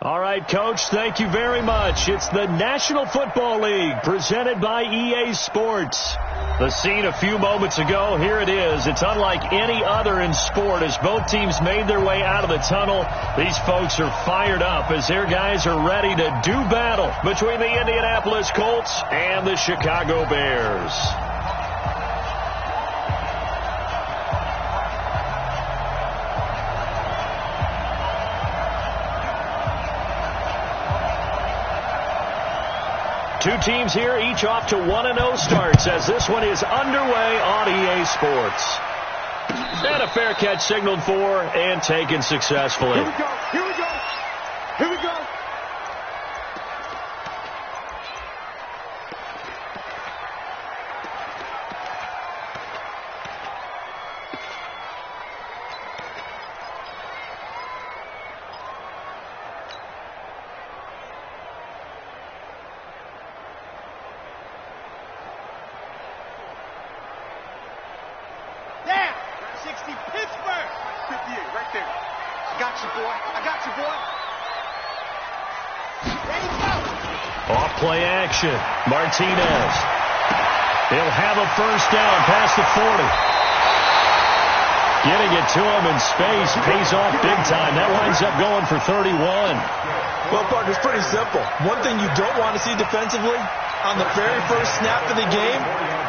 All right, Coach, thank you very much. It's the National Football League presented by EA Sports. The scene a few moments ago, here it is. It's unlike any other in sport as both teams made their way out of the tunnel. These folks are fired up as their guys are ready to do battle between the Indianapolis Colts and the Chicago Bears. Two teams here, each off to 1-0 starts as this one is underway on EA Sports. And a fair catch signaled for and taken successfully. Here we go. Here we go. Here we go. Off-play action. Martinez. He'll have a first down past the 40. Getting it to him in space pays off big time. That winds up going for 31. Well, partner, it's pretty simple. One thing you don't want to see defensively, on the very first snap of the game,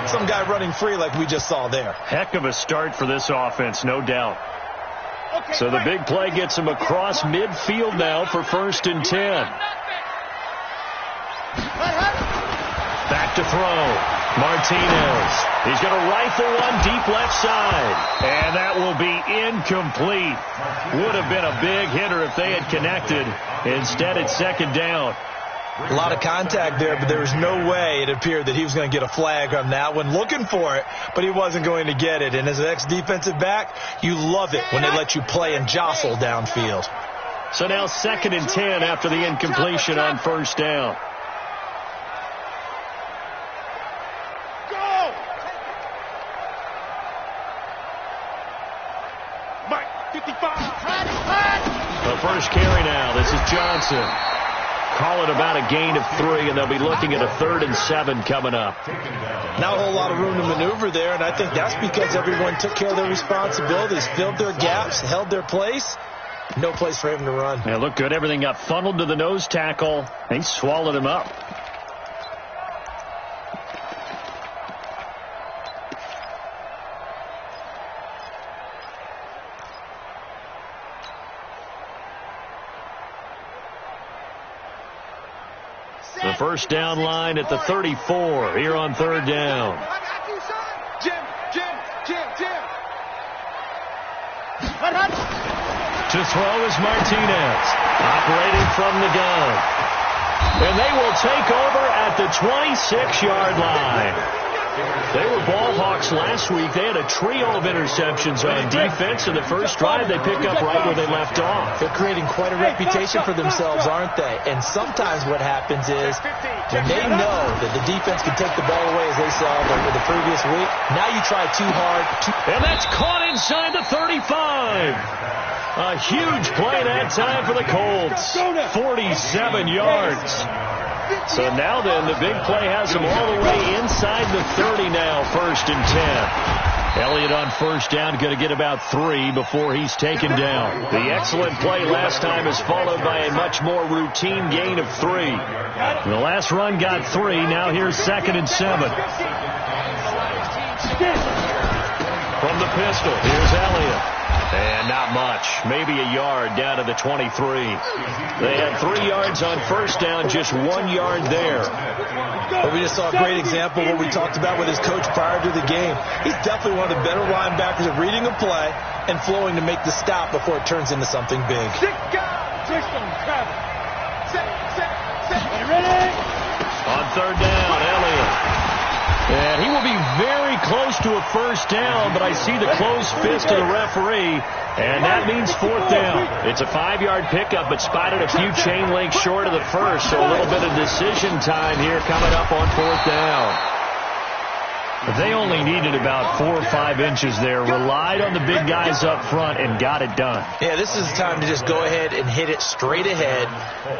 some guy running free like we just saw there. Heck of a start for this offense, no doubt. So the big play gets him across midfield now for 1st and 10. Back to throw. Martinez. He's going to rifle one deep left side. And that will be incomplete. Would have been a big hitter if they had connected. Instead, it's 2nd down. A lot of contact there, but there was no way it appeared that he was going to get a flag on that one. Looking for it, but he wasn't going to get it. And as an ex-defensive back, you love it when they let you play and jostle downfield. So now 2nd and 10 after the incompletion on 1st down. The first carry now. This is Johnson. Call it about a gain of 3, and they'll be looking at a 3rd and 7 coming up. Not a whole lot of room to maneuver there, and I think that's because everyone took care of their responsibilities, filled their gaps, held their place. No place for him to run. Yeah, looked good. Everything got funneled to the nose tackle. They swallowed him up. The first down line at the 34 here on 3rd down. Jim. To throw is Martinez, operating from the gun. And they will take over at the 26-yard line. They were ball hawks last week. They had a trio of interceptions on defense. In the first drive, they pick up right where they left off. They're creating quite a reputation for themselves, aren't they? And sometimes what happens is when they know that the defense can take the ball away, as they saw the previous week, now you try too hard. And that's caught inside the 35. A huge play that time for the Colts. 47 yards. So now then, the big play has them all the way inside the 30 now, 1st and 10. Elliott on 1st down, going to get about 3 before he's taken down. The excellent play last time is followed by a much more routine gain of 3. The last run got 3. Now here's 2nd and 7. From the pistol, here's Elliott. And not much. Maybe a yard down to the 23. They had 3 yards on 1st down, just 1 yard there. Well, we just saw a great example of what we talked about with his coach prior to the game. He's definitely one of the better linebackers at reading a play and flowing to make the stop before it turns into something big. On 3rd down, Elliott. And he will be very close to a 1st down, but I see the closed fist of the referee, and that means 4th down. It's a 5-yard pickup, but spotted a few chain links short of the first, so a little bit of decision time here coming up on 4th down. They only needed about 4 or 5 inches there, relied on the big guys up front, and got it done. Yeah, this is the time to just go ahead and hit it straight ahead.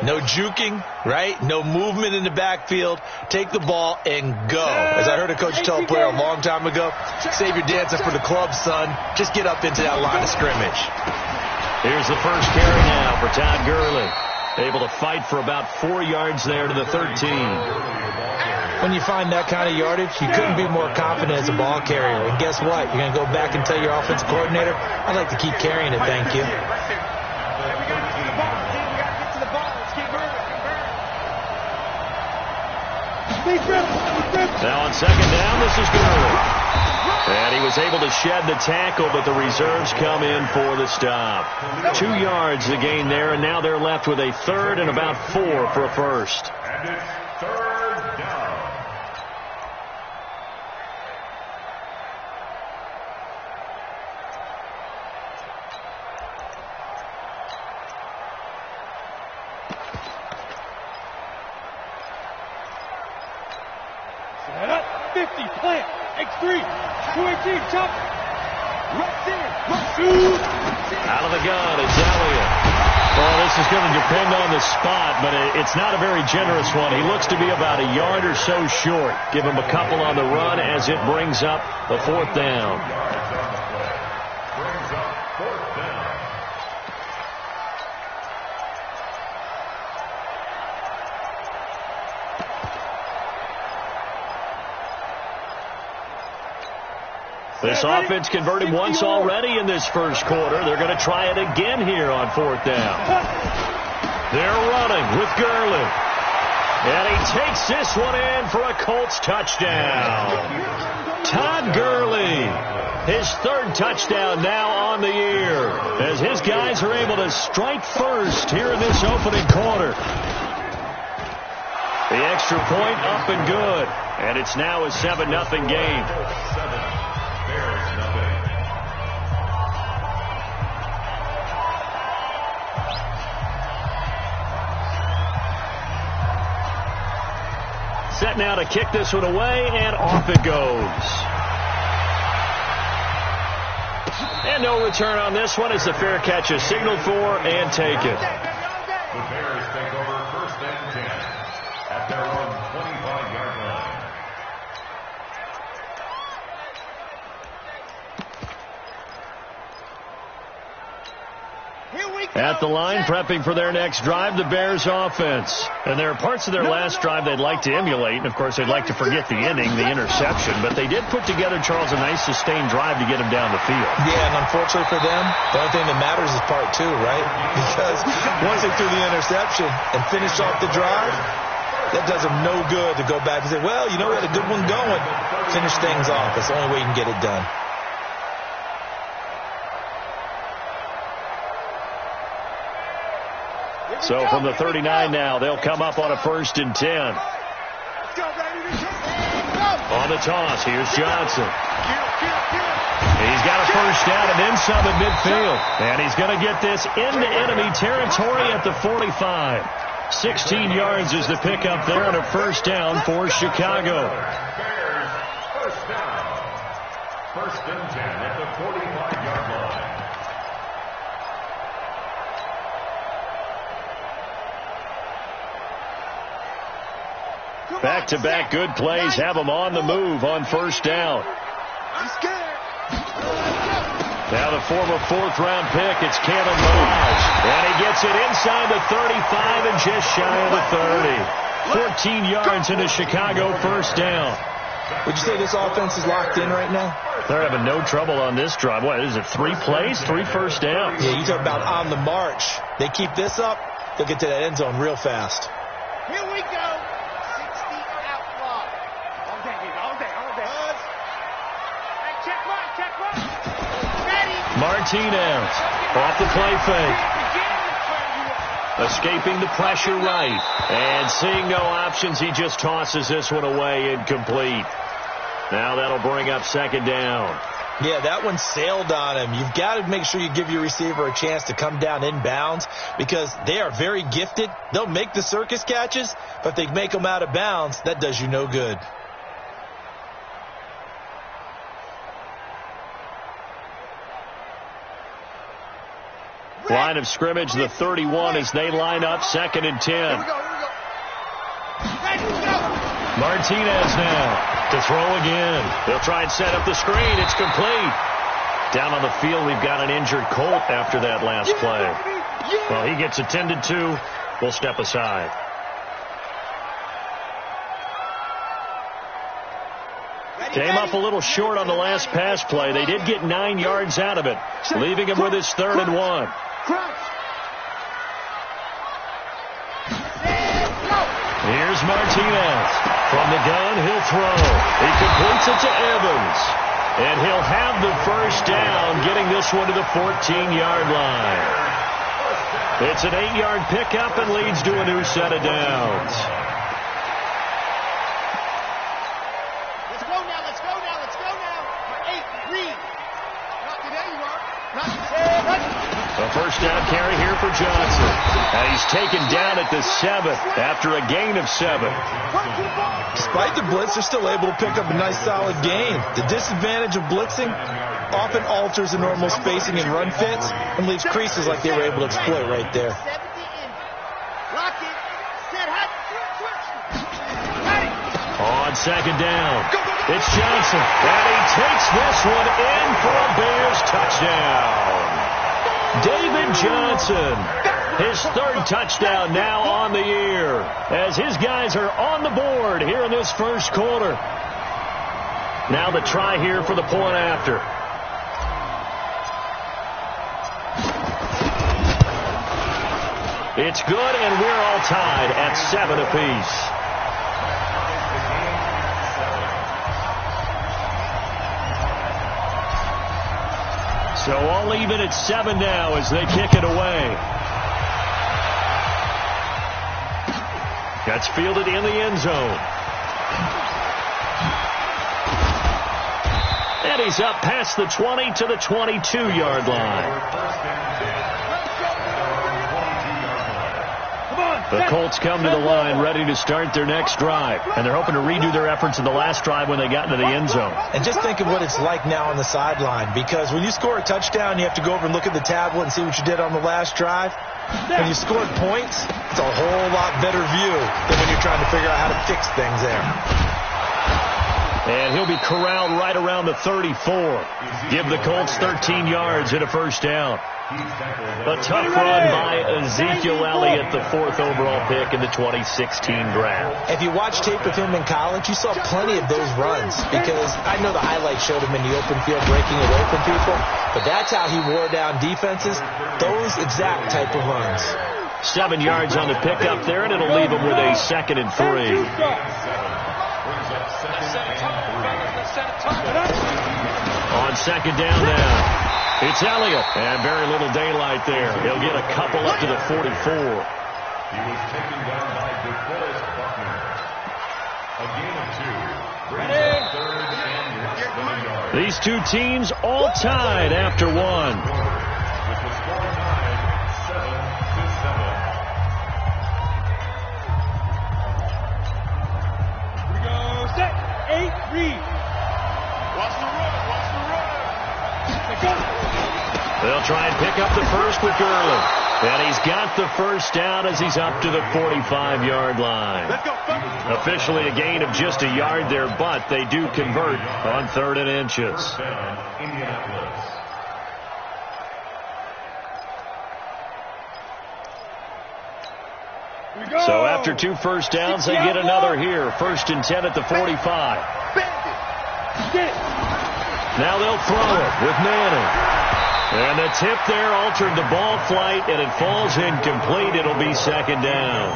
No juking, right? No movement in the backfield. Take the ball and go. As I heard a coach tell a player a long time ago, save your dancing for the club, son. Just get up into that line of scrimmage. Here's the first carry now for Todd Gurley. Able to fight for about 4 yards there to the 13. When you find that kind of yardage, you couldn't be more confident as a ball carrier. And guess what? You're going to go back and tell your offensive coordinator, I'd like to keep carrying it, thank you. Now on second down, this is Gurley. And he was able to shed the tackle, but the reserves come in for the stop. 2 yards the gain there, and now they're left with a third and about 4 for a first. And it's third down. Set up, 50, plant, X3, 218, chop, right there, shoot. Out of the gun is Elliott. Well, this is going to depend on the spot, but it's not a very generous one. He looks to be about a yard or so short. Give him a couple on the run as it brings up the 4th down. Brings up 4th down. This offense converted once already in this first quarter. They're going to try it again here on 4th down. They're running with Gurley. And he takes this one in for a Colts touchdown. Todd Gurley, his 3rd touchdown now on the year, as his guys are able to strike first here in this opening quarter. The extra point up and good. And it's now a 7-0 game. Set now to kick this one away, and off it goes. And no return on this one as the fair catch is signaled for and taken. The Bears take over 1st and 10 at their own 25-yard line. At the line, prepping for their next drive, the Bears offense. And there are parts of their last drive they'd like to emulate. And, of course, they'd like to forget the inning, the interception. But they did put together, Charles, a nice sustained drive to get him down the field. Yeah, and unfortunately for them, the only thing that matters is part 2, right? Because once they threw the interception and finished off the drive, that does them no good to go back and say, well, you know, we had a good one going. Finish things off. That's the only way you can get it done. So from the 39 now, they'll come up on a 1st and 10. On the toss, here's Johnson. He's got a first down and then some at midfield. And he's going to get this into enemy territory at the 45. 16 yards is the pickup there and a first down for Chicago. Bears first down. 1st and 10 at the 45-yard line. Back-to-back good plays have them on the move on 1st down. Now the former 4th-round pick, it's Kalen Ballage. And he gets it inside the 35 and just shy of the 30. 14 yards into Chicago, 1st down. Would you say this offense is locked in right now? They're having no trouble on this drive. What is it, 3 plays, 3 first downs? Yeah, you talk about on the march. They keep this up, they'll get to that end zone real fast. Here we go. 60 outlaw. All day. Check one. Ready. Martinez off the play fake. Escaping the pressure right. And seeing no options, he just tosses this one away incomplete. Now that'll bring up 2nd down. Yeah, that one sailed on him. You've got to make sure you give your receiver a chance to come down inbounds because they are very gifted. They'll make the circus catches, but if they make them out of bounds, that does you no good. Line of scrimmage, the 31, as they line up 2nd and 10. Martinez now to throw again. They'll try and set up the screen. It's complete. Down on the field, we've got an injured Colt after that last play. Well, he gets attended to. We'll step aside. Came up a little short on the last pass play. They did get 9 yards out of it, leaving him with his 3rd and 1. Here's Martinez. From the gun, he'll throw. He completes it to Evans. And he'll have the first down, getting this one to the 14-yard line. It's an 8-yard pickup and leads to a new set of downs. Let's go now. A first down carry here for Johnson. And he's taken down at the 7th after a gain of 7. Despite the blitz, they're still able to pick up a nice solid gain. The disadvantage of blitzing often alters the normal spacing and run fits and leaves creases like they were able to exploit right there. On 2nd down, it's Johnson. And he takes this one in for a Bears touchdown. David Johnson, his 3rd touchdown now on the year, as his guys are on the board here in this first quarter. Now the try here for the point after. It's good, and we're all tied at 7 apiece. So all even at 7 now as they kick it away. That's fielded in the end zone. And he's up past the 20 to the 22-yard line. The Colts come to the line ready to start their next drive. And they're hoping to redo their efforts in the last drive when they got into the end zone. And just think of what it's like now on the sideline. Because when you score a touchdown, you have to go over and look at the tablet and see what you did on the last drive. When you scored points, it's a whole lot better view than when you're trying to figure out how to fix things there. And he'll be corralled right around the 34. Give the Colts 13 yards and a first down. A tough run by Ezekiel Elliott, the 4th overall pick in the 2016 draft. If you watch tape of him in college, you saw plenty of those runs because I know the highlights showed him in the open field breaking away from people, but that's how he wore down defenses, those exact type of runs. 7 yards on the pickup there, and it'll leave him with a 2nd and 3. On 2nd down now. It's Elliott, and very little daylight there. He'll get a couple up to the 44. He was taken down by DeForest Buckner. A gain of 2. Brings up 3rd and less than a yard. These two teams all tied after 1. With the score tied 7-7. We go set. 8, read. Watch the run. They'll try and pick up the first with Gurley. And he's got the first down as he's up to the 45-yard line. Officially a gain of just a yard there, but they do convert on 3rd and inches. So after 2 first downs, they get another here. 1st and 10 at the 45. Now they'll throw it with Manning. And the tip there altered the ball flight, and it falls incomplete. It'll be 2nd down.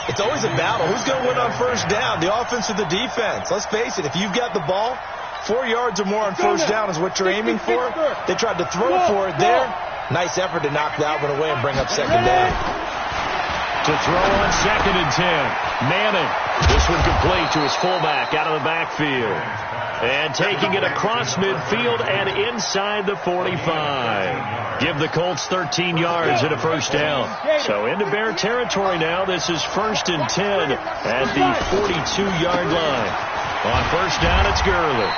It's always a battle. Who's going to win on first down, the offense or the defense? Let's face it, if you've got the ball, 4 yards or more on first down is what you're aiming for. They tried to throw for it there. Nice effort to knock that one away and bring up 2nd down. To throw on 2nd and 10. Manning. This one complete to his fullback out of the backfield. And taking it across midfield and inside the 45. Give the Colts 13 yards and a first down. So into Bear territory now. This is 1st and 10 at the 42-yard line. On first down, it's Gurley.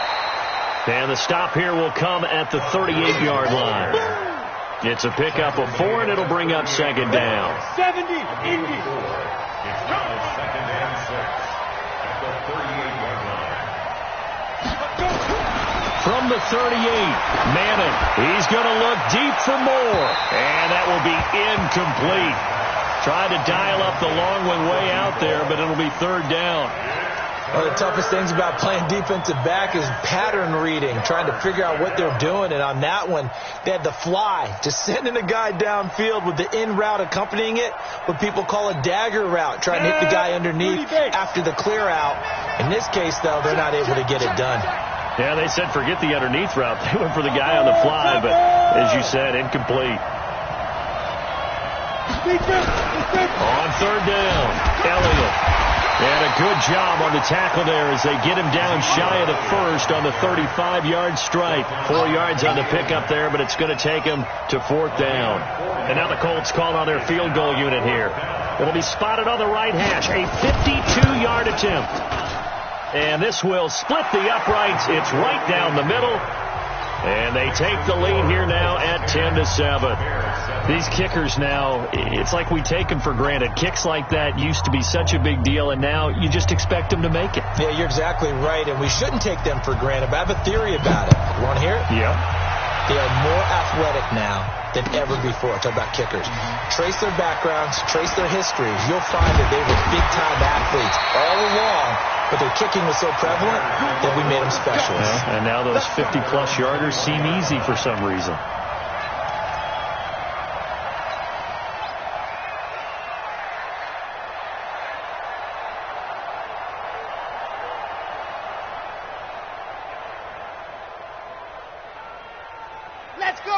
And the stop here will come at the 38-yard line. It's a pickup of 4, and it'll bring up second down. 70, Indy. It's now 2nd and 6 at the 38-yard line. From the 38, Manning, he's going to look deep for more, and that will be incomplete. Tried to dial up the long one way out there, but it'll be 3rd down. One of the toughest things about playing defensive back is pattern reading, trying to figure out what they're doing. And on that one, they had the fly, just sending a guy downfield with the in route accompanying it, what people call a dagger route, trying to hit the guy underneath after the clear out. In this case, though, they're not able to get it done. Yeah, they said forget the underneath route. They went for the guy on the fly, but as you said, incomplete. On 3rd down, Elliott. And a good job on the tackle there as they get him down shy of the first on the 35-yard stripe. 4 yards on the pickup there, but it's going to take him to 4th down. And now the Colts call on their field goal unit here. It'll be spotted on the right hash. A 52-yard attempt. And this will split the uprights. It's right down the middle. And they take the lead here now at 10-7. These kickers now, it's like we take them for granted. Kicks like that used to be such a big deal, and now you just expect them to make it. Yeah, you're exactly right, and we shouldn't take them for granted. But I have a theory about it. You want to hear it? Yeah. They are more athletic now than ever before. Talk about kickers. Trace their backgrounds, trace their histories. You'll find that they were big-time athletes all along, but their kicking was so prevalent that we made them specialists. Yeah, and now those 50-plus yarders seem easy for some reason.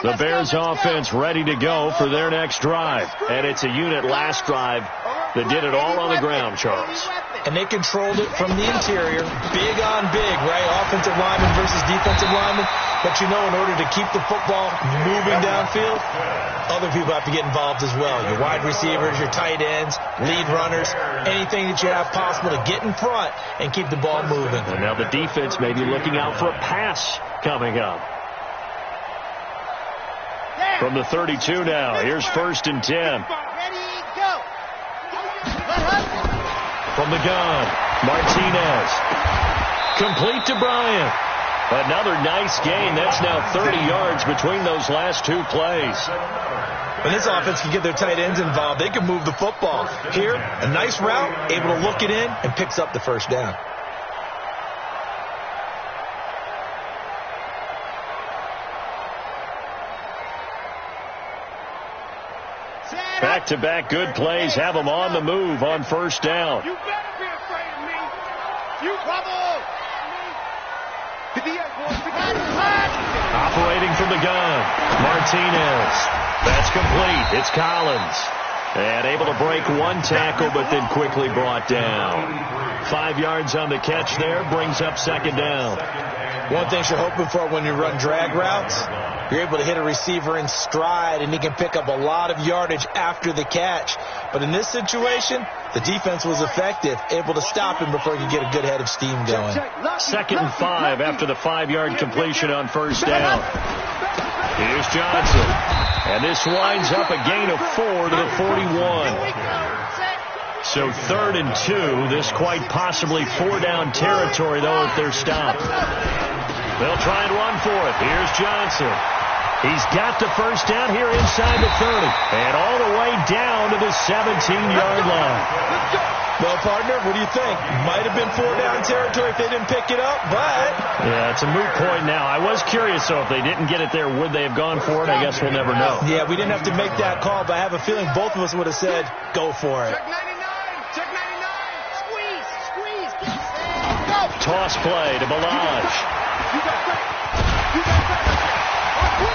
The Bears offense ready to go for their next drive. And it's a unit last drive that did it all on the ground, Charles. And they controlled it from the interior. Big on big, right? Offensive lineman versus defensive lineman. But you know, in order to keep the football moving downfield, other people have to get involved as well. Your wide receivers, your tight ends, lead runners, anything that you have possible to get in front and keep the ball moving. And now the defense may be looking out for a pass coming up. From the 32 now, here's 1st and 10. Ready, go. From the gun, Martinez. Complete to Bryant. Another nice gain. That's now 30 yards between those last 2 plays. When this offense can get their tight ends involved, they can move the football. Here, a nice route, able to look it in, and picks up the 1st down. Back-to-back good plays have them on the move on 1st down. You better be afraid of me. You Bravo. Operating from the gun, Martinez. That's complete. It's Collins. And able to break 1 tackle, but then quickly brought down. 5 yards on the catch there, brings up 2nd down. One thing you're hoping for when you run drag routes, you're able to hit a receiver in stride, and he can pick up a lot of yardage after the catch. But in this situation, the defense was effective, able to stop him before he could get a good head of steam going. 2nd and 5 after the 5-yard completion on 1st down. Here's Johnson. And this winds up a gain of 4 to the 41. So 3rd and 2. This quite possibly 4-down territory, though, if they're stopped. They'll try and run for it. Here's Johnson. He's got the 1st down here inside the 30. And all the way down to the 17-yard line. Well, partner, what do you think? Might have been 4-down territory if they didn't pick it up, but... Yeah, it's a moot point now. I was curious, though, if they didn't get it there, would they have gone for it? I guess we'll never know. Yeah, we didn't have to make that call, but I have a feeling both of us would have said, go for it. Check 99. Squeeze. Go. Toss play to Balaj.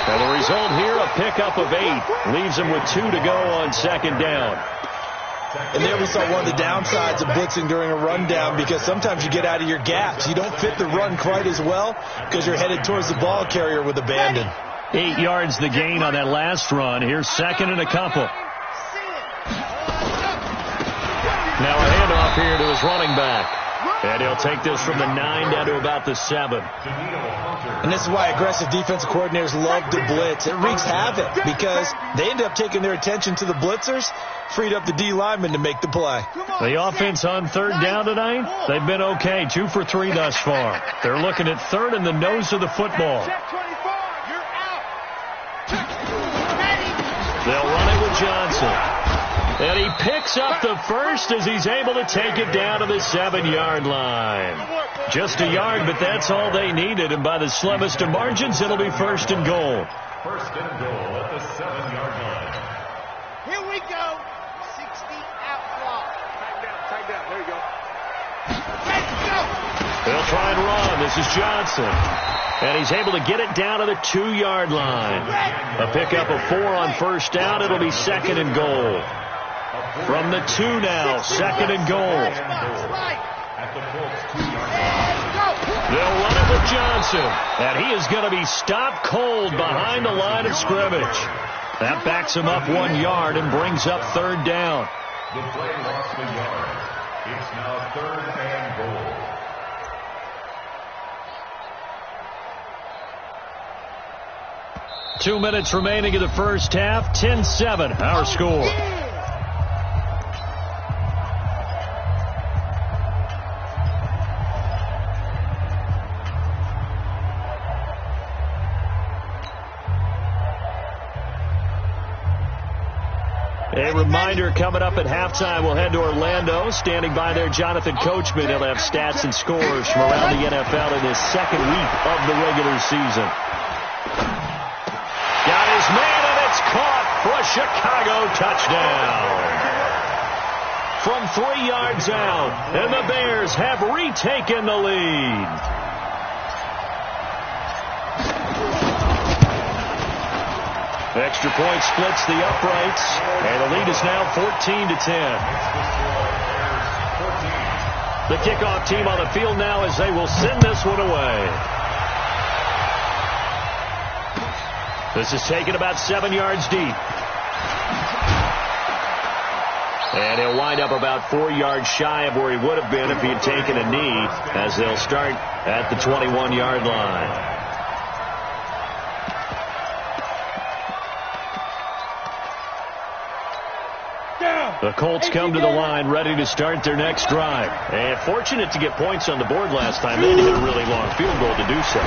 And the result here, a pickup of 8. Leaves them with 2 to go on 2nd down. And there we saw one of the downsides of blitzing during a rundown, because sometimes you get out of your gaps. You don't fit the run quite as well because you're headed towards the ball carrier with abandon. 8 yards the gain on that last run. Here's 2nd and a couple. Now a handoff here to his running back. And he'll take this from the 9 down to about the 7. And this is why aggressive defensive coordinators love to blitz. It wreaks havoc because they end up taking their attention to the blitzers, freed up the D lineman to make the play. The offense on 3rd down tonight, they've been okay, 2 for 3 thus far. They're looking at 3rd in the nose of the football. They'll run it with Johnson. And he picks up the first as he's able to take it down to the 7-yard line. Just a yard, but that's all they needed. And by the slimmest of margins, it'll be 1st and goal. 1st and goal at the 7-yard line. Here we go. 60 out block. Tight down. There you go. Let's go. They'll try and run. This is Johnson. And he's able to get it down to the 2-yard line. A pickup of 4 on 1st down. It'll be 2nd and goal. From the 2 now, 2nd and goal. They'll run it with Johnson. And he is going to be stopped cold behind the line of scrimmage. That backs him up 1 yard and brings up 3rd down. The play lost a yard. It's now 3rd and goal. Two minutes remaining in the first half. 10-7, our score. A reminder, coming up at halftime, we'll head to Orlando. Standing by there, Jonathan Coachman. He'll have stats and scores from around the NFL in his 2nd week of the regular season. Got his man, and it's caught for a Chicago touchdown. From 3 yards out, and the Bears have retaken the lead. Extra point splits the uprights, and the lead is now 14-10. The kickoff team on the field now as they will send this one away. This is taken about 7 yards deep. And he'll wind up about 4 yards shy of where he would have been if he had taken a knee, as they'll start at the 21-yard line. The Colts come to the line ready to start their next drive. And fortunate to get points on the board last time. They hit a really long field goal to do so.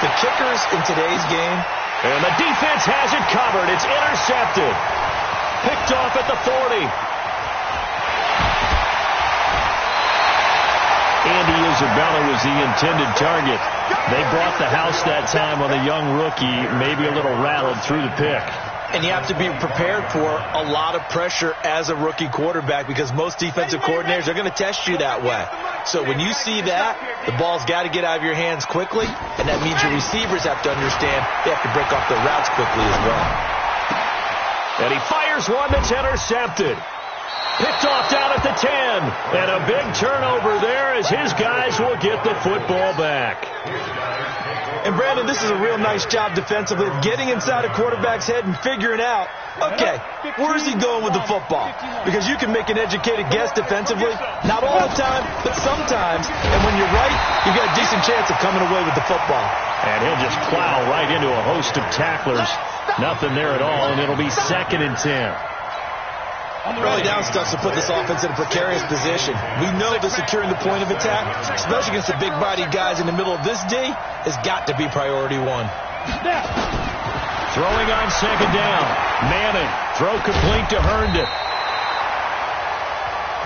The kickers in today's game. And the defense has it covered. It's intercepted. Picked off at the 40. Andy Isabella was the intended target. They brought the house that time on the young rookie, maybe a little rattled through the pick. And you have to be prepared for a lot of pressure as a rookie quarterback because most defensive coordinators are going to test you that way. So when you see that, the ball's got to get out of your hands quickly, and that means your receivers have to understand they have to break off their routes quickly as well. And he fires one that's intercepted. Picked off down at the 10. And a big turnover there as his guys will get the football back. And, Brandon, this is a real nice job defensively of getting inside a quarterback's head and figuring out, okay, where is he going with the football? Because you can make an educated guess defensively. Not all the time, but sometimes. And when you're right, you've got a decent chance of coming away with the football. And he'll just plow right into a host of tacklers. Nothing there at all, and it'll be 2nd and 10. Early down stuff to put this offense in a precarious position. We know that securing the point of attack, especially against the big-bodied guys in the middle of this D, has got to be priority 1. Throwing on 2nd down. Manning. Throw complete to Herndon.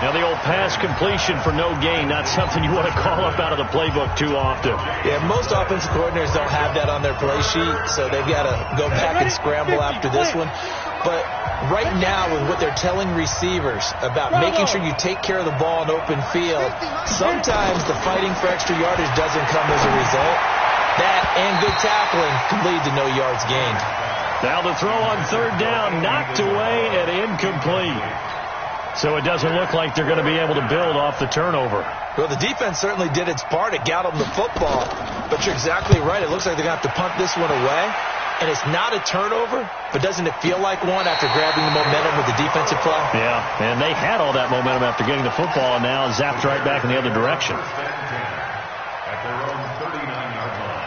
Now the old pass completion for no gain, not something you want to call up out of the playbook too often. Yeah, most offensive coordinators don't have that on their play sheet, so they've got to go back and scramble after this one. But right now, with what they're telling receivers about making sure you take care of the ball in open field, sometimes the fighting for extra yardage doesn't come as a result. That and good tackling can lead to no yards gained. Now the throw on 3rd down, knocked away and incomplete. So it doesn't look like they're going to be able to build off the turnover. Well, the defense certainly did its part. It got them the football. But you're exactly right. It looks like they're going to have to punt this one away. and it's not a turnover, but doesn't it feel like one after grabbing the momentum with the defensive play? Yeah, and they had all that momentum after getting the football, and now zapped right back in the other direction. At their own 39-yard line.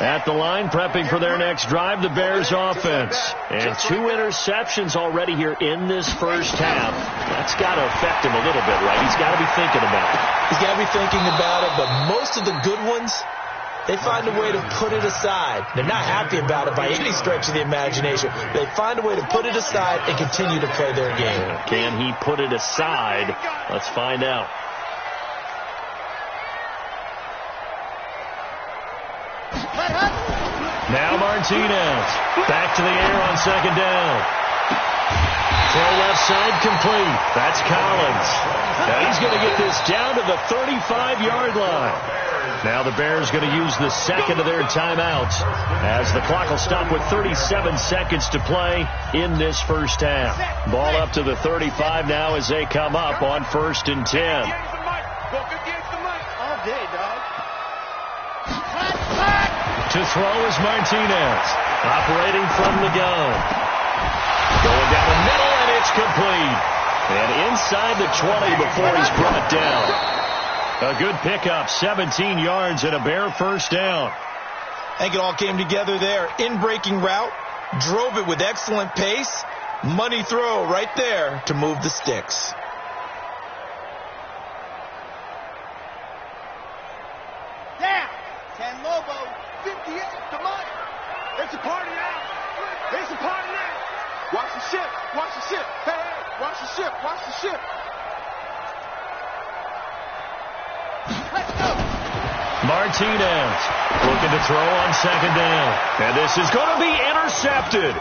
At the line, prepping for their next drive, the Bears offense. And 2 interceptions already here in this first half. That's got to affect him a little bit, right? He's got to be thinking about it. He's got to be thinking about it, but most of the good ones, they find a way to put it aside. They're not happy about it by any stretch of the imagination. They find a way to put it aside and continue to play their game. Can he put it aside? Let's find out. Now Martinez. Back to the air on second down. Throw left side complete. That's Collins. Now he's going to get this down to the 35-yard line. Now the Bears going to use the second of their timeouts as the clock will stop with 37 seconds to play in this first half. Ball up to the 35 now as they come up on 1st and 10. All day, dog. To throw is Martinez. Operating from the gun. Going down the middle, and it's complete. And inside the 20 before he's brought down. A good pickup, 17 yards and a Bear first down. I think it all came together there. In-breaking route, drove it with excellent pace. Money throw right there to move the sticks. Down. 10 Lobo. 58. Come on. It's a party now. It's a party now. Watch the ship. Watch the ship. Hey, hey. Watch the ship. Watch the ship. Let's go. Martinez looking to throw on second down. And this is going to be intercepted.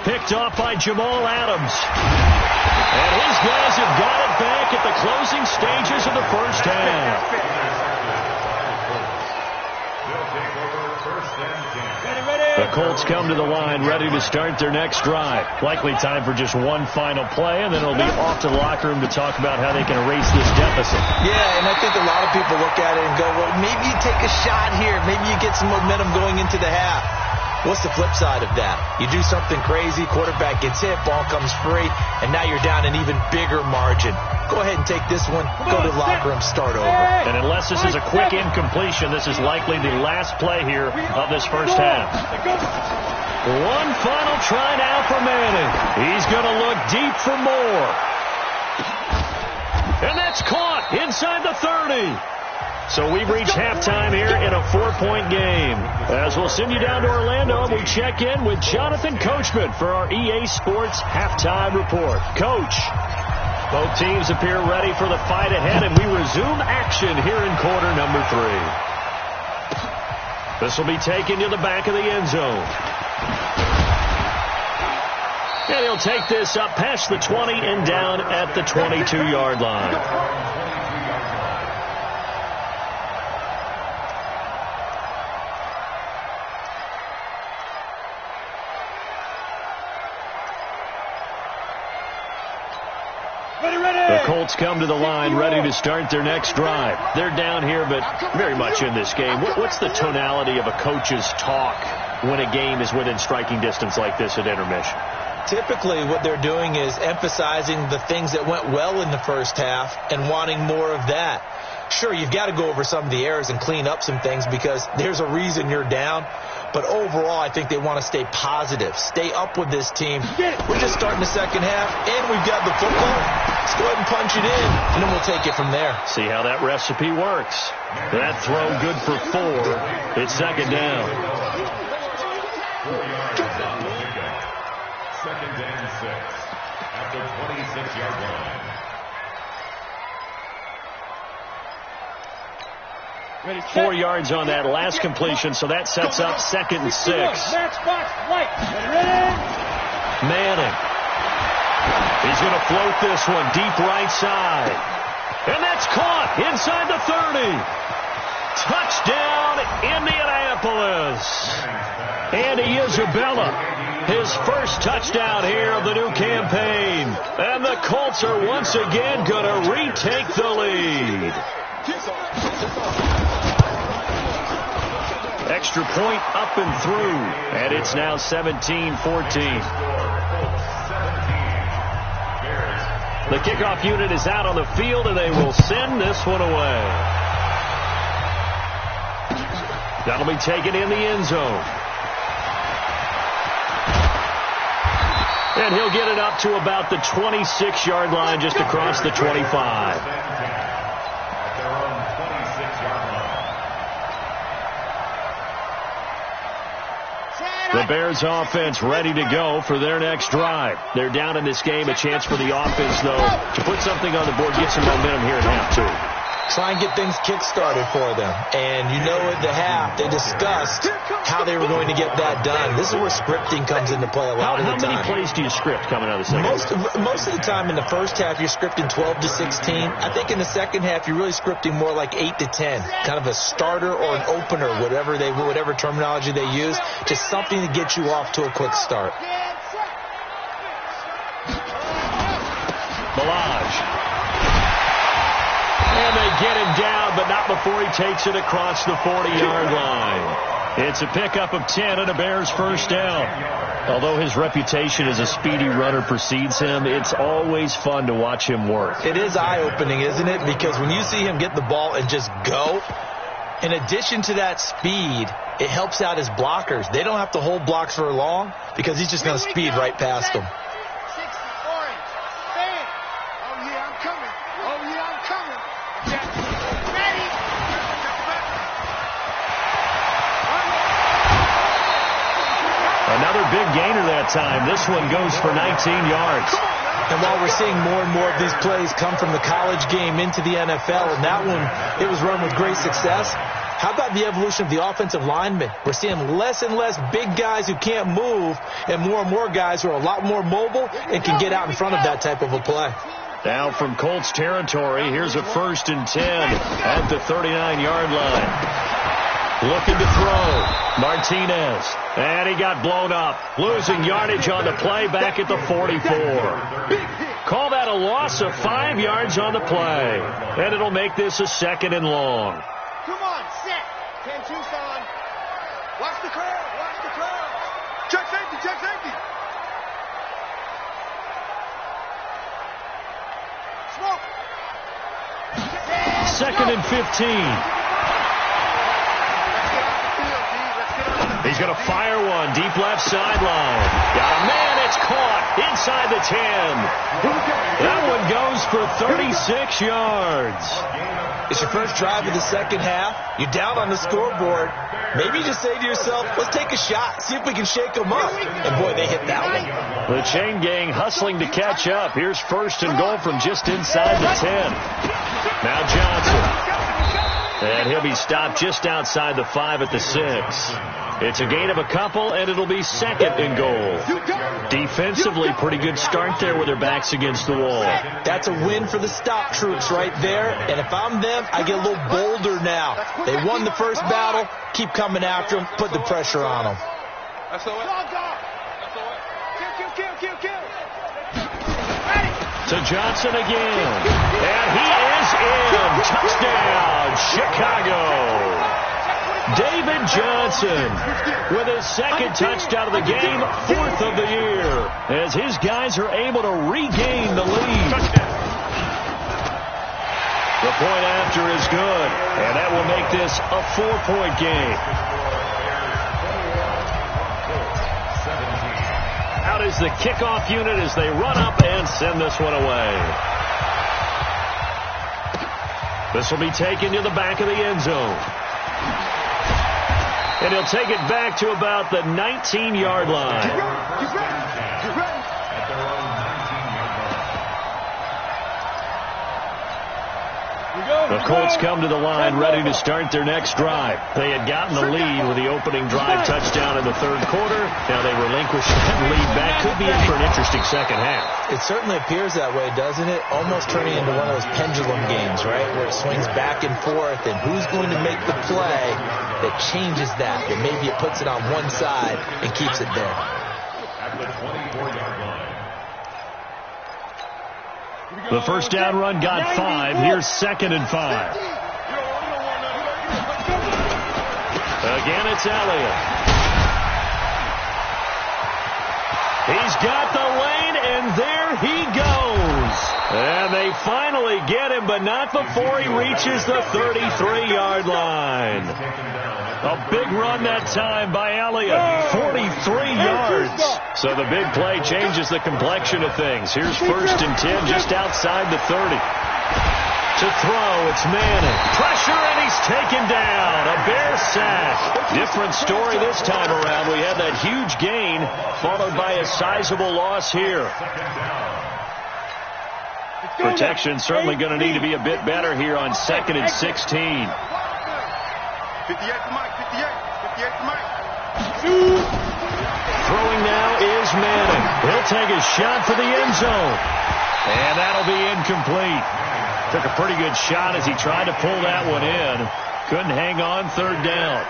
Picked off by Jamal Adams. And his guys have got it back at the closing stages of the first half. The Colts come to the line ready to start their next drive. Likely time for just one final play, and then it'll be off to the locker room to talk about how they can erase this deficit. Yeah, and I think a lot of people look at it and go, well, maybe you take a shot here. Maybe you get some momentum going into the half. What's the flip side of that? You do something crazy, quarterback gets hit, ball comes free, and now you're down an even bigger margin. Go ahead and take this one, go to the locker room, start over. And unless this is a quick incompletion, this is likely the last play here of this first half. One final try now for Manning. He's going to look deep for more. And that's caught inside the 30. So we've reached halftime here in a 4-point game. As we'll send you down to Orlando, we check in with Jonathan Coachman for our EA Sports Halftime Report. Coach, both teams appear ready for the fight ahead, and we resume action here in quarter number 3. This will be taken to the back of the end zone. And he'll take this up past the 20 and down at the 22-yard line. The Colts come to the line ready to start their next drive. They're down here, but very much in this game. What's the tonality of a coach's talk when a game is within striking distance like this at intermission? Typically, what they're doing is emphasizing the things that went well in the first half and wanting more of that. Sure, you've got to go over some of the errors and clean up some things because there's a reason you're down. But overall, I think they want to stay positive, stay up with this team. We're just starting the second half, and we've got the football. Let's go ahead and punch it in, and then we'll take it from there. See how that recipe works. That throw good for 4. It's second down. 4 yards on the pickup. Second and 6 at the 26-yard line. 4 yards on that last completion, so that sets up second and 6. Manning. He's going to float this one deep right side. And that's caught inside the 30. Touchdown, Indianapolis. Andy Isabella, his first touchdown here of the new campaign. And the Colts are once again going to retake the lead. extra point up and through. And it's now 17-14. The kickoff unit is out on the field, and they will send this one away. That'll be taken in the end zone. And he'll get it up to about the 26-yard line, just across the 25. The Bears offense ready to go for their next drive. They're down in this game. A chance for the offense, though, to put something on the board, get some momentum here at half, too. Try and get things kick-started for them. And you know at the half, they discussed how they were going to get that done. This is where scripting comes into play a lot of the time. How many plays do you script coming out of the second half? Most of the time in the first half, you're scripting 12 to 16. I think in the second half, you're really scripting more like 8 to 10. Kind of a starter or an opener, whatever terminology they use. Just something to get you off to a quick start. Milage. And they get him down, but not before he takes it across the 40-yard line. It's a pickup of 10 and a Bears first down. Although his reputation as a speedy runner precedes him, it's always fun to watch him work. It is eye-opening, isn't it? Because when you see him get the ball and just go, in addition to that speed, it helps out his blockers. They don't have to hold blocks for long because he's just going to speed right past them. Another big gainer that time. This one goes for 19 yards. And while we're seeing more and more of these plays come from the college game into the NFL, and that one, it was run with great success, how about the evolution of the offensive linemen? We're seeing less and less big guys who can't move and more guys who are a lot more mobile and can get out in front of that type of a play. Now from Colts territory, here's a 1st and 10 at the 39-yard line. Looking to throw. Martinez. And he got blown up. Losing yardage on the play back at the 44. Call that a loss of 5 yards on the play. And it'll make this a 2nd and long. Come on, set. 10-2, son. Watch the curl. Watch the curl. Check safety. Check safety. Smoke. 2nd and 15. He's going to fire one deep left sideline. Got a man. It's caught inside the 10. That one goes for 36 yards. It's your first drive of the second half. You're down on the scoreboard. Maybe you just say to yourself, let's take a shot, see if we can shake them up. And, boy, they hit that one. The chain gang hustling to catch up. Here's 1st and goal from just inside the 10. Now Johnson. And he'll be stopped just outside the 5 at the 6. It's a gain of a couple, and it'll be 2nd and goal. Defensively, pretty good start there with their backs against the wall. That's a win for the stop troops right there. And if I'm them, I get a little bolder now. They won the first battle. Keep coming after them. Put the pressure on them. To Johnson again. And he is in. Touchdown, Chicago. David Johnson with his 2nd touchdown of the game, 4th of the year, as his guys are able to regain the lead. The point after is good, and that will make this a 4-point game. Out is the kickoff unit as they run up and send this one away. This will be taken to the back of the end zone. And he'll take it back to about the 19-yard line. The Colts come to the line ready to start their next drive. They had gotten the lead with the opening drive touchdown in the 3rd quarter. Now they relinquish that lead back. Could be in for an interesting second half. It certainly appears that way, doesn't it? Almost turning into one of those pendulum games, right? Where it swings back and forth, and who's going to make the play that changes that maybe it puts it on one side and keeps it there. At the 24-yard line. The first down run got 5. Here's 2nd and 5. Again, it's Elliott. He's got the lane, and there he goes. And they finally get him, but not before he reaches the 33-yard line. A big run that time by Elliott, 43 yards. So the big play changes the complexion of things. Here's 1st and 10 just outside the 30. To throw, it's Manning. Pressure, and he's taken down. A Bear sack. Different story this time around. We had that huge gain, followed by a sizable loss here. Protection certainly going to need to be a bit better here on 2nd and 16. 58 to Mike, 58 to Mike. Throwing now is Manning. He'll take a shot for the end zone. And that'll be incomplete. Took a pretty good shot as he tried to pull that one in. Couldn't hang on 3rd down.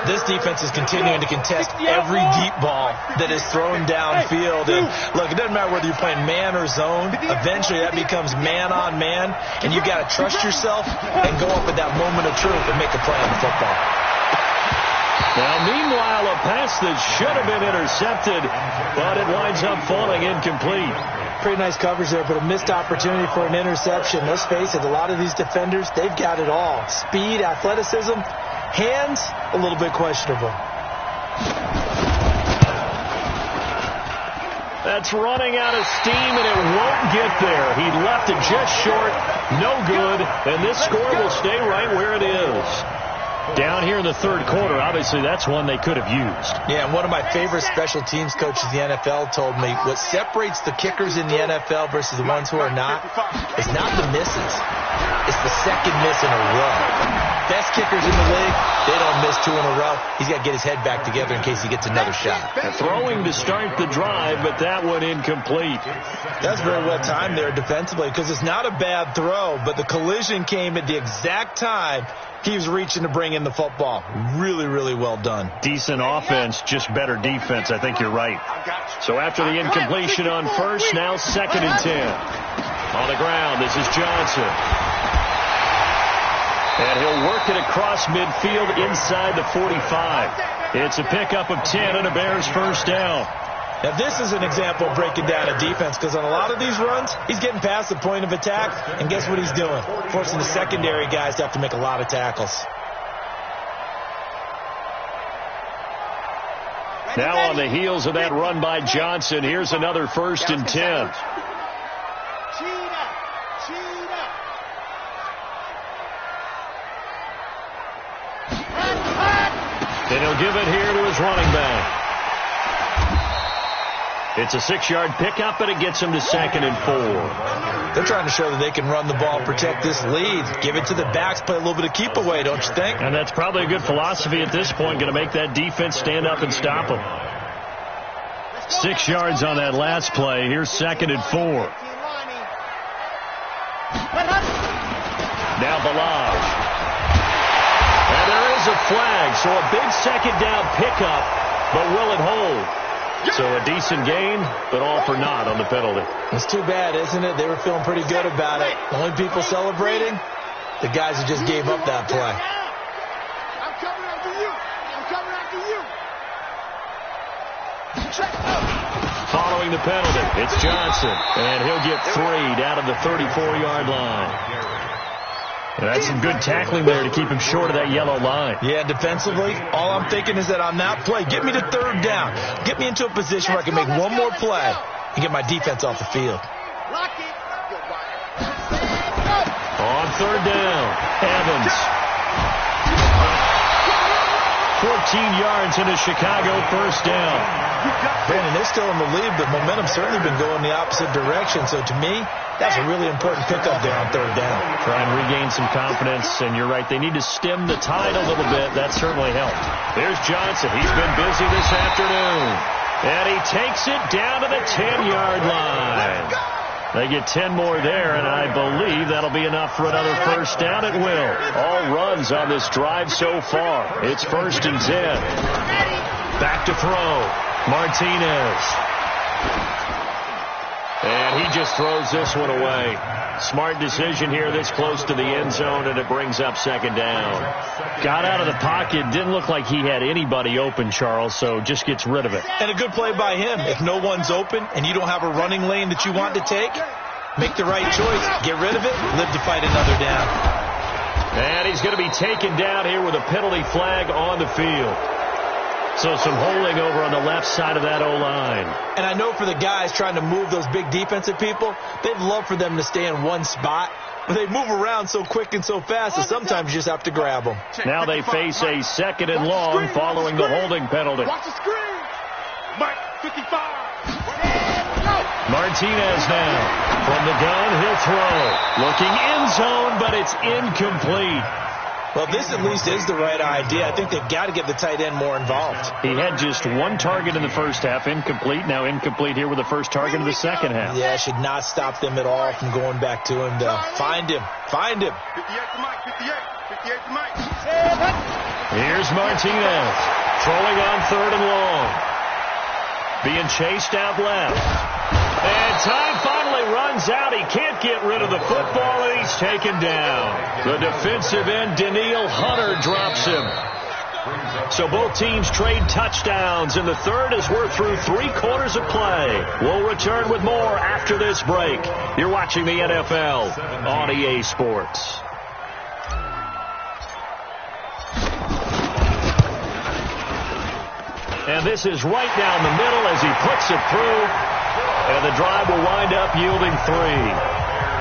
This defense is continuing to contest every deep ball that is thrown downfield. And look, it doesn't matter whether you're playing man or zone. Eventually that becomes man on man. And you've got to trust yourself and go up at that moment of truth and make a play on the football. Now, meanwhile, a pass that should have been intercepted, but it winds up falling incomplete. Pretty nice coverage there, but a missed opportunity for an interception. Let's face it, a lot of these defenders, they've got it all. Speed, athleticism, hands, a little bit questionable. That's running out of steam, and it won't get there. He left it just short, no good, and this score will stay right where it is. Down here in the 3rd quarter, obviously that's one they could have used. Yeah, and one of my favorite special teams coaches in the NFL told me what separates the kickers in the NFL versus the ones who are not is not the misses. It's the second miss in a row. Best kickers in the league, they don't miss 2 in a row. He's got to get his head back together in case he gets another shot. Throwing to start the drive, but that one incomplete. That's very well timed there defensively because it's not a bad throw, but the collision came at the exact time he was reaching to bring in the football. Really, really well done. Decent offense, just better defense. I think you're right. So after the incompletion on 1st, now 2nd and 10. On the ground, this is Johnson. And he'll work it across midfield inside the 45. It's a pickup of 10 and a Bears 1st down. Now, this is an example of breaking down a defense because on a lot of these runs, he's getting past the point of attack, and guess what he's doing? Forcing the secondary guys to have to make a lot of tackles. Now on the heels of that run by Johnson, here's another 1st and 10. And he'll give it here to his running back. It's a 6-yard pickup, and it gets him to 2nd and 4. They're trying to show that they can run the ball, protect this lead. Give it to the backs, play a little bit of keep away, don't you think? And that's probably a good philosophy at this point, going to make that defense stand up and stop them. 6 yards on that last play. Here's 2nd and 4. Now Balaj. And there is a flag, so a big 2nd down pickup, but will it hold? So a decent gain, but all for naught on the penalty. It's too bad, isn't it? They were feeling pretty good about it. The only people celebrating, the guys who just gave up that play. I'm coming after you. I'm coming after you. Following the penalty, it's Johnson, and he'll get 3 down to the 34-yard line. And that's some good tackling there to keep him short of that yellow line. Yeah, defensively, all I'm thinking is that on that play, get me to 3rd down. Get me into a position where I can make one more play and get my defense off the field. On 3rd down, Evans. 14 yards in a Chicago 1st down. Brandon, they're still in the lead, but momentum's certainly been going the opposite direction. So to me, that's a really important pickup there on 3rd down. Try and regain some confidence, and you're right, they need to stem the tide a little bit. That certainly helped. There's Johnson. He's been busy this afternoon. And he takes it down to the 10-yard line. They get 10 more there, and I believe that'll be enough for another 1st down. It will. All runs on this drive so far. It's 1st and 10. Back to throw. Martinez. And he just throws this one away. Smart decision here this close to the end zone, and it brings up second down. Got out of the pocket. Didn't look like he had anybody open, Charles, so just gets rid of it. And a good play by him. If no one's open and you don't have a running lane that you want to take, make the right choice. Get rid of it. Live to fight another down. And he's going to be taken down here with a penalty flag on the field. So some holding over on the left side of that O-line. And I know for the guys trying to move those big defensive people, they'd love for them to stay in one spot. But they move around so quick and so fast that sometimes you just have to grab them. Now they face a second and long following the holding penalty. Watch the screen. Mike, 55. Martinez now. From the gun, he'll throw. Looking end zone, but it's incomplete. Well, this at least is the right idea. I think they've got to get the tight end more involved. He had just one target in the first half, incomplete. Now incomplete here with the first target of the second half. Yeah, should not stop them at all from going back to him to find him. Find him. 58 to Mike, 58 to Mike. Here's Martinez. Throwing on third and long. Being chased out left. And time finally runs out. He can't get rid of the football, and he's taken down. The defensive end, Daniil Hunter, drops him. So both teams trade touchdowns in the third as we're through 3 quarters of play. We'll return with more after this break. You're watching the NFL on EA Sports. And this is right down the middle as he puts it through. And the drive will wind up yielding 3.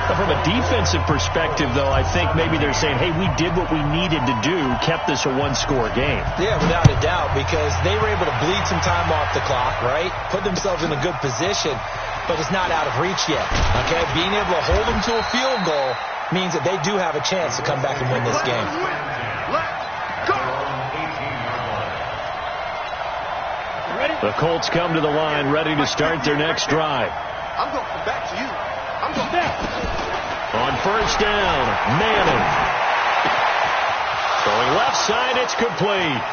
But from a defensive perspective, though, I think maybe they're saying, hey, we did what we needed to do, kept this a 1-score game. Yeah, without a doubt, because they were able to bleed some time off the clock, right? Put themselves in a good position, but it's not out of reach yet, okay? Being able to hold them to a field goal means that they do have a chance to come back and win this game. The Colts come to the line ready to start their next drive. I'm going to come back to you. I'm going back. On first down, Manning. Going left side, it's complete.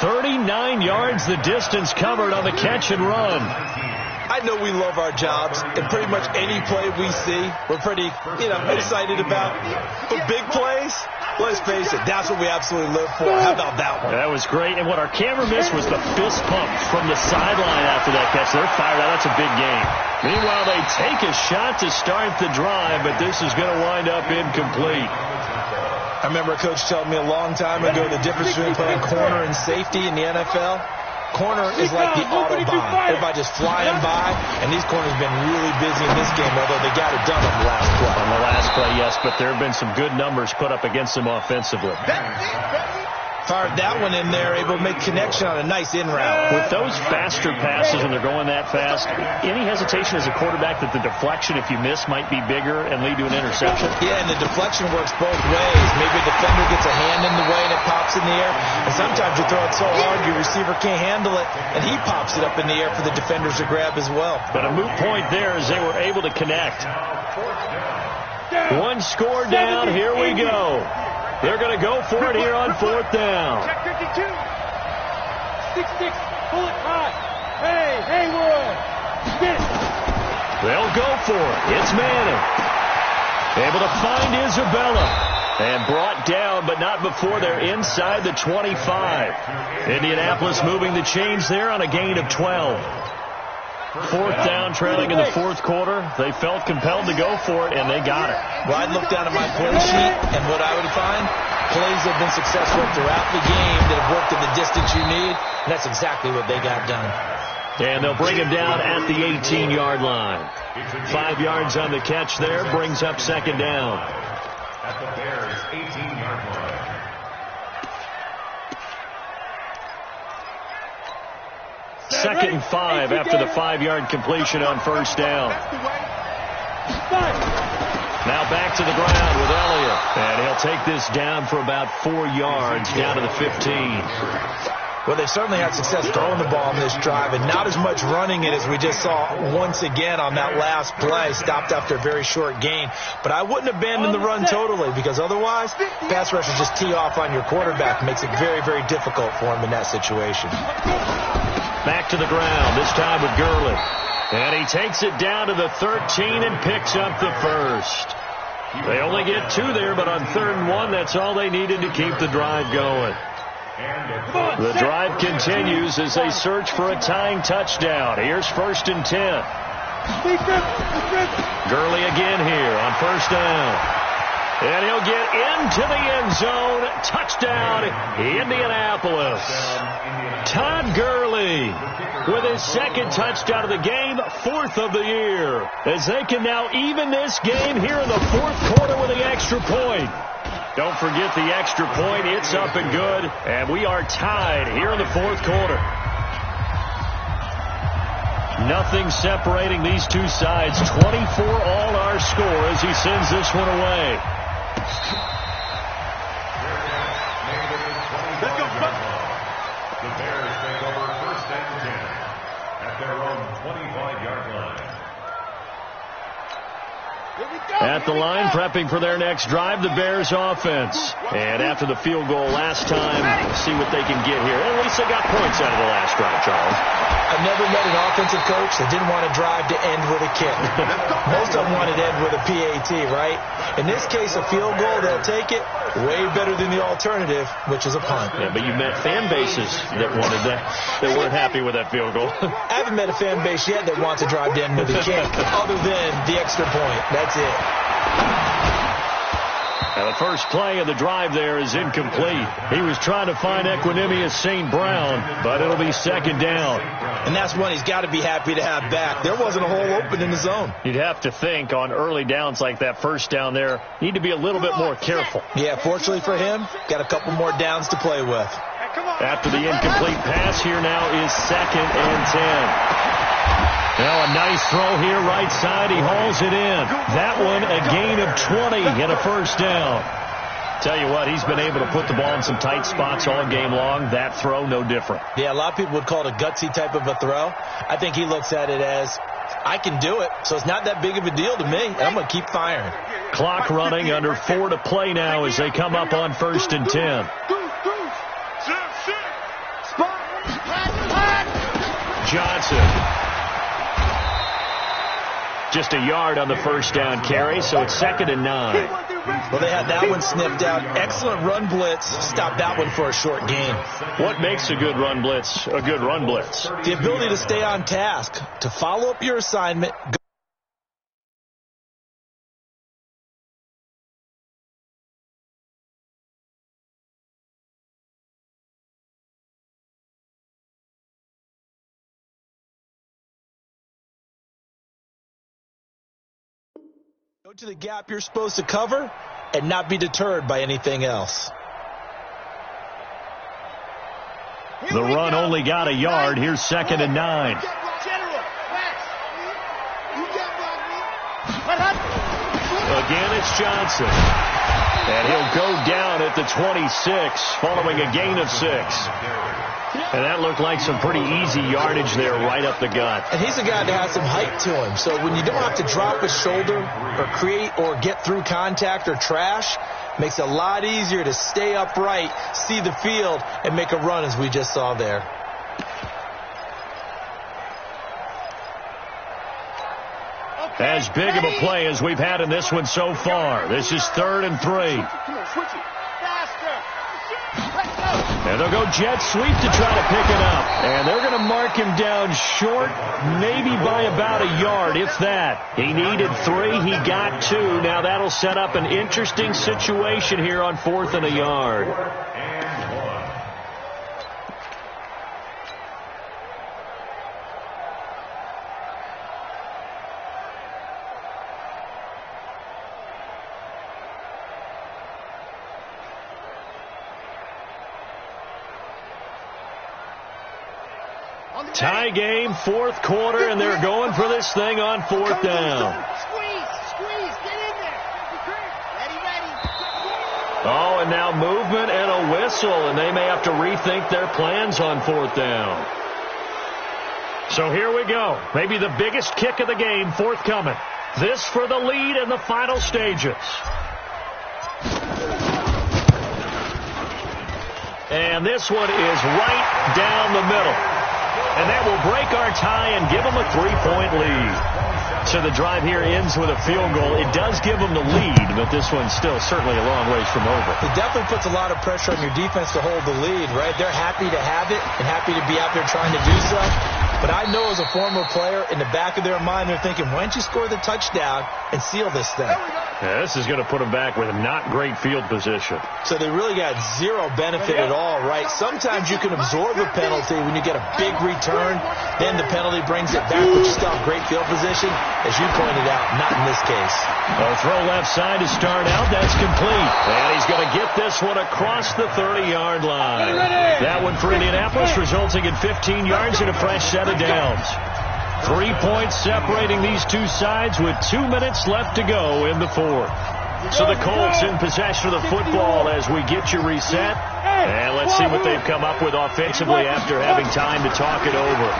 39 yards the distance covered on the catch and run. I know we love our jobs, and pretty much any play we see, we're pretty, excited about. But big plays, let's face it, that's what we absolutely live for. How about that one? That was great. And what our camera missed was the fist pump from the sideline after that catch. They're fired out. That's a big game. Meanwhile, they take a shot to start the drive, but this is going to wind up incomplete. I remember a coach telling me a long time ago the difference between playing corner and safety in the NFL. Corner is like the Autobahn. Everybody just flying by, and these corners have been really busy in this game, although they got it done on the last play. On the last play, yes, but there have been some good numbers put up against them offensively. Fired that one in there, able to make connection on a nice in route. With those faster passes when they're going that fast, any hesitation as a quarterback that the deflection, if you miss, might be bigger and lead to an interception? Yeah, and the deflection works both ways. Maybe a defender gets a hand in the way and it pops in the air. And sometimes you throw it so hard your receiver can't handle it, and he pops it up in the air for the defenders to grab as well. But a moot point there as they were able to connect. 1 score down, here we go. They're going to go for it here on 4th down. Check 52. 6-6. Pull it high. Hey, Haywood. Get it. They'll go for it. It's Manning. Able to find Isabella. And brought down, but not before they're inside the 25. Indianapolis moving the chains there on a gain of 12. 4th down, trailing in the 4th quarter. They felt compelled to go for it, and they got it. Well, I'd look down at my play sheet, and what I would find, plays have been successful throughout the game that have worked at the distance you need, and that's exactly what they got done. And they'll bring him down at the 18-yard line. 5 yards on the catch there, brings up 2nd down. At the Bears' 18-yard line. Second and 5 after the 5-yard completion on first down. Now back to the ground with Elliott. And he'll take this down for about 4 yards down to the 15. Well, they certainly had success throwing the ball on this drive, and not as much running it as we just saw once again on that last play. Stopped after a very short gain. But I wouldn't abandon the run totally, because otherwise, pass rushers just tee off on your quarterback. Makes it very, very difficult for him in that situation. Back to the ground, this time with Gurley. And he takes it down to the 13 and picks up the first. They only get 2 there, but on 3rd and 1, that's all they needed to keep the drive going. The drive continues as they search for a tying touchdown. Here's 1st and 10. Gurley again here on 1st down. And he'll get into the end zone. Touchdown, Indianapolis. Todd Gurley with his 2nd touchdown of the game, 4th of the year. As they can now even this game here in the 4th quarter with the extra point. Don't forget the extra point. It's up and good. And we are tied here in the 4th quarter. Nothing separating these two sides. 24 all our score as he sends this one away. Let's go, The Bears take over 1st and 10 at their own 25-yard line. At the line, prepping for their next drive, the Bears offense. And after the field goal last time, see what they can get here. At least they got points out of the last drive, Charles. I've never met an offensive coach that didn't want to drive to end with a kick. Most of them wanted to end with a PAT, right? In this case, a field goal, they'll take it. Way better than the alternative, which is a punt. Yeah, but you met fan bases that wanted that, that weren't happy with that field goal. I haven't met a fan base yet that wants to drive to end with a kick, other than the extra point. That's it. Now the first play of the drive there is incomplete. He was trying to find Equanimous St. Brown, but it'll be 2nd down. And that's one he's got to be happy to have back. There wasn't a hole open in the zone. You'd have to think on early downs like that 1st down there, need to be a little bit more careful. Yeah, fortunately for him, got a couple more downs to play with. After the incomplete pass, here now is 2nd and 10. Now a nice throw here right side. He hauls it in. That one a gain of 20 and a 1st down. Tell you what, he's been able to put the ball in some tight spots all game long. That throw, no different. Yeah, a lot of people would call it a gutsy type of a throw. I think he looks at it as, I can do it, so it's not that big of a deal to me, and I'm going to keep firing. Clock running, under 4 to play now as they come up on 1st and 10. Johnson. Just a yard on the 1st down carry, so it's 2nd and 9. Well, they had that one sniffed out. Excellent run blitz. Stopped that one for a short gain. What makes a good run blitz a good run blitz? The ability to stay on task, to follow up your assignment. Go to the gap you're supposed to cover and not be deterred by anything else. The run only got a yard. Here's 2nd and 9. Again, it's Johnson. And he'll go down at the 26 following a gain of 6. And that looked like some pretty easy yardage there right up the gut. And he's a guy that has some height to him. So when you don't have to drop a shoulder or create or get through contact or trash, makes it a lot easier to stay upright, see the field, and make a run as we just saw there. As big of a play as we've had in this one so far. This is 3rd and 3. And they'll go jet sweep to try to pick it up. And they're going to mark him down short, maybe by about a yard, if that. He needed 3. He got 2. Now that'll set up an interesting situation here on 4th and a yard. Tie game, 4th quarter, and they're going for this thing on 4th down. Squeeze, get in there. Ready. Oh, and now movement and a whistle, and they may have to rethink their plans on 4th down. So here we go. Maybe the biggest kick of the game forthcoming. This for the lead in the final stages. And this one is right down the middle. And that will break our tie and give them a 3-point lead. So the drive here ends with a field goal. It does give them the lead, but this one's still certainly a long ways from over. It definitely puts a lot of pressure on your defense to hold the lead, right? They're happy to have it and happy to be out there trying to do so. But I know as a former player, in the back of their mind, they're thinking, why don't you score the touchdown and seal this thing? Yeah, this is going to put them back with not great field position. So they really got zero benefit at all, right? Sometimes you can absorb a penalty when you get a big return. Then the penalty brings it back, but you still have great field position. As you pointed out, not in this case. A throw left side to start out. That's complete. And he's going to get this one across the 30-yard line. That one for Indianapolis, resulting in 15 yards and a fresh set of downs. 3 points separating these two sides with 2 minutes left to go in the fourth. So the Colts in possession of the football as we get you reset. And let's see what they've come up with offensively after having time to talk it over.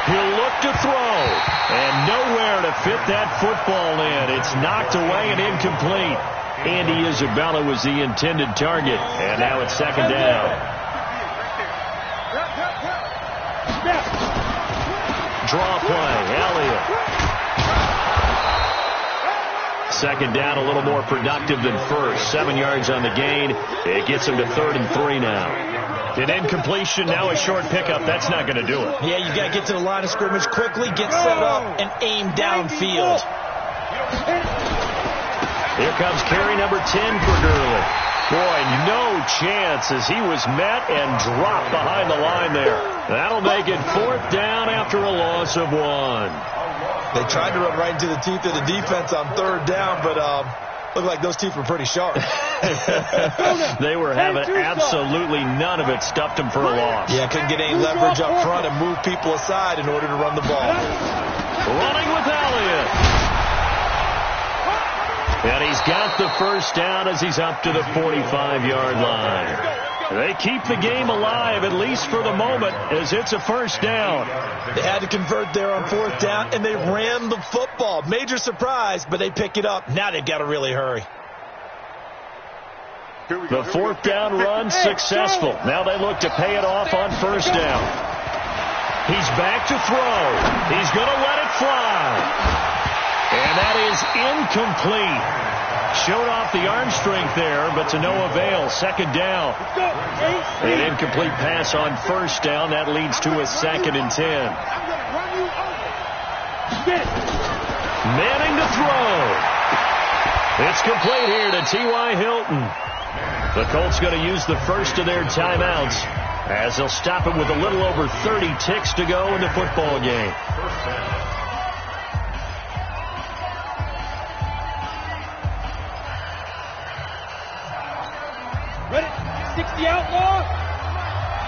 He'll look to throw, and nowhere to fit that football in. It's knocked away and incomplete. Andy Isabella was the intended target, and now it's second down. Draw play, Elliott. Second down, a little more productive than first. 7 yards on the gain. It gets him to 3rd and 3 now. An incompletion, now a short pickup. That's not going to do it. Yeah, you got to get to the line of scrimmage quickly, get set up, and aim downfield. Here comes carry number 10 for Gurley. Boy, no chance as he was met and dropped behind the line there. That'll make it 4th down after a loss of 1. They tried to run right into the teeth of the defense on 3rd down, but looked like those teeth were pretty sharp. They were having absolutely none of it. Stuffed them for a loss. Yeah, couldn't get any leverage up front and move people aside in order to run the ball. Running with Elliott. And he's got the first down as he's up to the 45-yard line. They keep the game alive, at least for the moment, as it's a first down. They had to convert there on 4th down, and they ran the football. Major surprise, but they pick it up. Now they've got to really hurry. The 4th down run successful. Now they look to pay it off on 1st down. He's back to throw. He's going to let it fly. And that is incomplete. Showed off the arm strength there, but to no avail. 2nd down. An incomplete pass on 1st down. That leads to a 2nd and 10. Manning to throw. It's complete here to T.Y. Hilton. The Colts going to use the first of their timeouts as they'll stop it with a little over 30 ticks to go in the football game. Ready? 60 outlaw.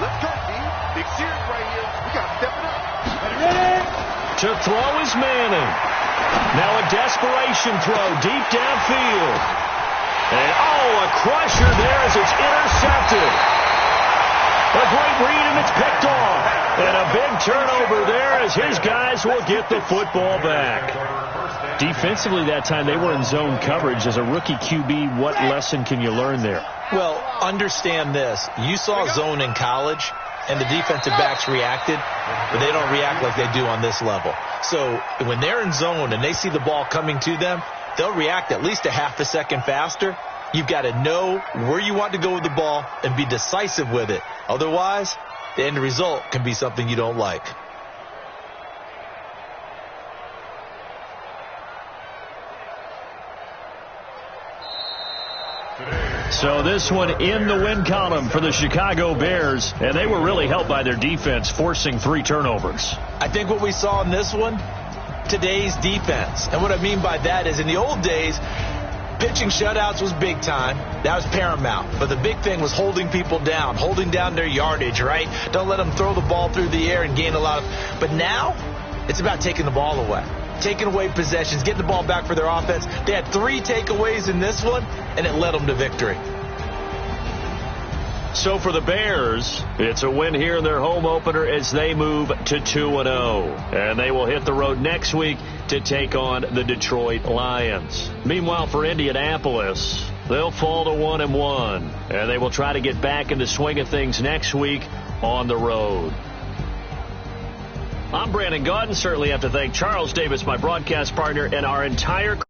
Let's go, D. Big series right here. We got to step it up. Ready? To throw is Manning. Now a desperation throw deep downfield. And, a crusher there as it's intercepted. A great read, and it's picked off. And a big turnover there as his guys will get the football back. Defensively that time, they were in zone coverage. As a rookie QB, what lesson can you learn there? Well, understand this. You saw zone in college, and the defensive backs reacted, but they don't react like they do on this level. So when they're in zone and they see the ball coming to them, they'll react at least a half a second faster. You've got to know where you want to go with the ball and be decisive with it. Otherwise, the end result can be something you don't like. So this one in the win column for the Chicago Bears, and they were really helped by their defense, forcing 3 turnovers. I think what we saw in this one, today's defense. And what I mean by that is in the old days, pitching shutouts was big time. That was paramount. But the big thing was holding people down, holding down their yardage, right? Don't let them throw the ball through the air and gain a lot of. But now, it's about taking the ball away. Taking away possessions, getting the ball back for their offense. They had 3 takeaways in this one, and it led them to victory. So for the Bears, it's a win here in their home opener as they move to 2-0. And they will hit the road next week to take on the Detroit Lions. Meanwhile, for Indianapolis, they'll fall to 1-1. And they will try to get back in the swing of things next week on the road. I'm Brandon Gaudin. Certainly have to thank Charles Davis, my broadcast partner, and our entire crew.